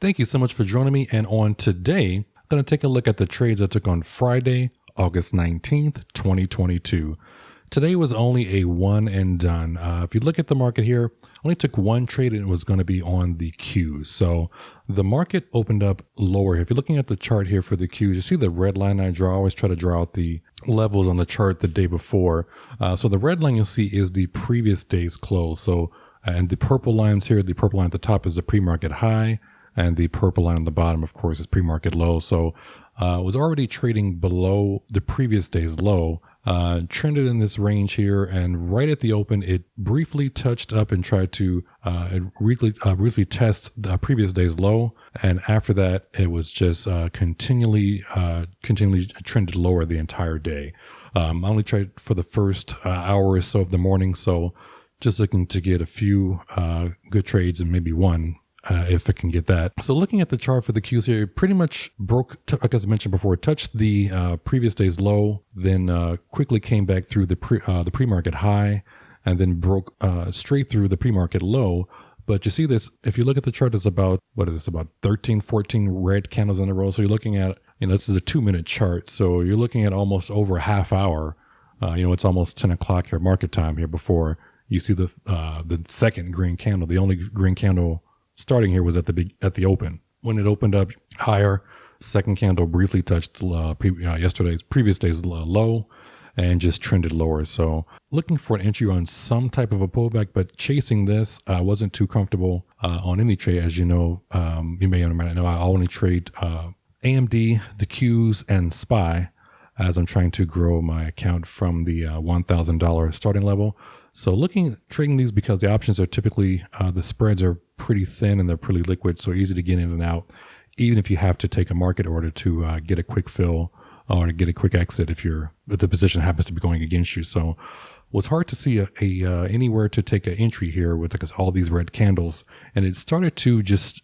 Thank you so much for joining me. And on today, I'm going to take a look at the trades I took on Friday, August 19th, 2022. Today was only a one and done. If you look at the market here, only took one trade and it was going to be on the Qs. So the market opened up lower. If you're looking at the chart here for the Qs, you see the red line I draw. I always try to draw out the levels on the chart the day before. So the red line you'll see is the previous day's close. So, and the purple lines here, the purple line at the top is the pre-market high. And the purple line on the bottom, of course, is pre-market low. So it was already trading below the previous day's low, trended in this range here. And right at the open, it briefly touched up and tried to briefly test the previous day's low. And after that, it was just continually trended lower the entire day. I only traded for the first hour or so of the morning. So just looking to get a few good trades and maybe one. If it can get that. So looking at the chart for the Qs here, it pretty much broke, like I mentioned before, it touched the previous day's low, then quickly came back through the pre-market high, and then broke straight through the pre-market low. But you see this, if you look at the chart, it's about, about 13, 14 red candles in a row. So you're looking at, this is a 2-minute chart. So you're looking at almost over a half hour. It's almost 10 o'clock here, market time here, before you see the second green candle. The only green candle starting here was at the open. When it opened up higher, second candle briefly touched previous day's low and just trended lower. So looking for an entry on some type of a pullback, but chasing this, I wasn't too comfortable on any trade. As you know, you may or may not know, I only trade AMD, the Qs, and SPY as I'm trying to grow my account from the $1,000 starting level. So trading these because the options are typically, the spreads are pretty thin and they're pretty liquid, so easy to get in and out, even if you have to take a market order to get a quick fill or to get a quick exit if the position happens to be going against you. So it was hard to see anywhere to take an entry here with all these red candles, and it started to just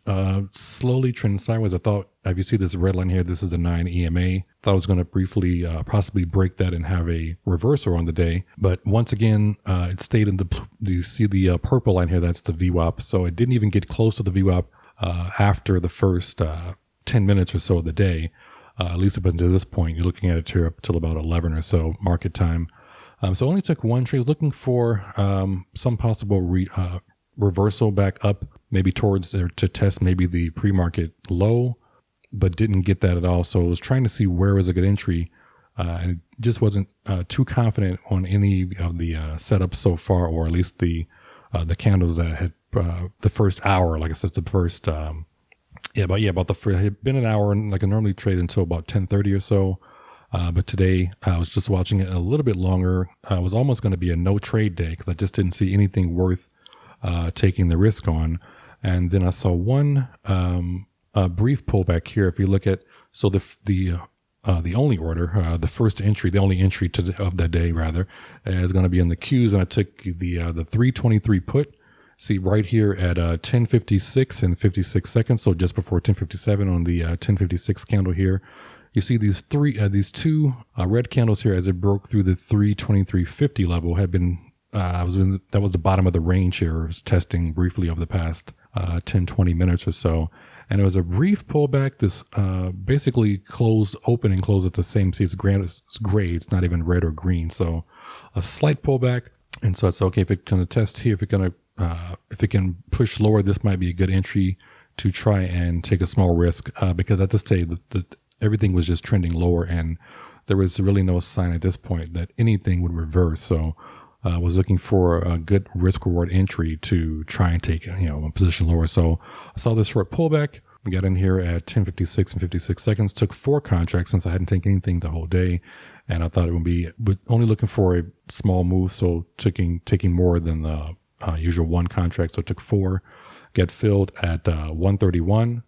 slowly trend sideways. I thought, if you see this red line here, this is a 9 EMA. Thought I was going to briefly possibly break that and have a reversal on the day, but once again it stayed in you see the purple line here, that's the VWAP. So it didn't even get close to the VWAP after the first 10 minutes or so of the day, at least up until this point. You're looking at it here up till about 11 or so market time. So only took one trade. I was looking for some possible reversal back up, maybe towards to test maybe the pre-market low, but didn't get that at all. So I was trying to see where was a good entry, and just wasn't too confident on any of the setups so far, or at least the candles that had the first hour. Like I said, the first about the first, it had been an hour, and like I normally trade until about 10:30 or so. But today I was just watching it a little bit longer. It was almost going to be a no trade day because I just didn't see anything worth taking the risk on. And then I saw one brief pullback here. If you look at, so the only order, the first entry, the only entry of that day rather, is going to be in the Qs, and I took the 323 put. See right here at 10:56 and 56 seconds, so just before 10:57 on the 10:56 candle here. You see these two red candles here as it broke through the 323.50 level had been, that was the bottom of the range here. It was testing briefly over the past 10, 20 minutes or so. And it was a brief pullback. This basically open and closed at the same. See, it's gray. It's not even red or green. So a slight pullback. And so it's okay, if it's going to test here, if it can push lower, this might be a good entry to try and take a small risk, because at this stage, everything was just trending lower, and there was really no sign at this point that anything would reverse. So I was looking for a good risk reward entry to try and take a position lower. So I saw this short pullback, got in here at 10:56 and 56 seconds, took 4 contracts since I hadn't taken anything the whole day, and I thought it would be, but only looking for a small move, so taking more than the usual 1 contract. So I took 4, get filled at 111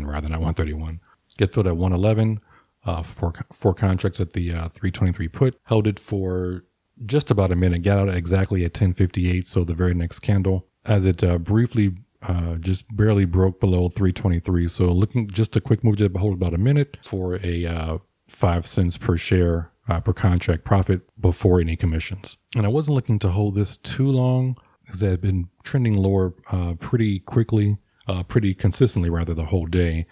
rather, not 131. Get filled at 111, 4 contracts at the 323 put, held it for just about a minute, got out exactly at 10:58, so the very next candle, as it briefly just barely broke below 323. So looking, just a quick move to hold about a minute for a 5 cents per share per contract profit before any commissions. And I wasn't looking to hold this too long because it had been trending lower pretty quickly. pretty consistently, rather, the whole day.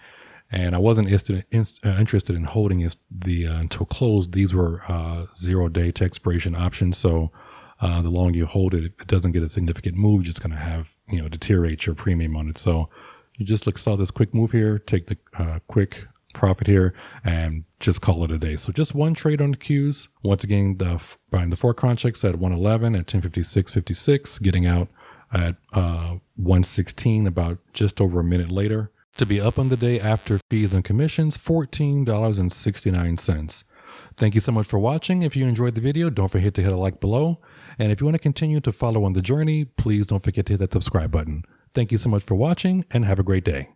And I wasn't interested in holding until close. These were 0-day to expiration options. So the longer you hold it, if it doesn't get a significant move, you're just going to have, deteriorate your premium on it. So you just saw this quick move here, take the quick profit here, and just call it a day. So just one trade on the Qs. Once again, buying the 4 contracts at 111 at 10:56.56, getting out at 116 about just over a minute later. To be up on the day after fees and commissions, $14.69. Thank you so much for watching. If you enjoyed the video, don't forget to hit a like below. And if you want to continue to follow on the journey, please don't forget to hit that subscribe button. Thank you so much for watching and have a great day.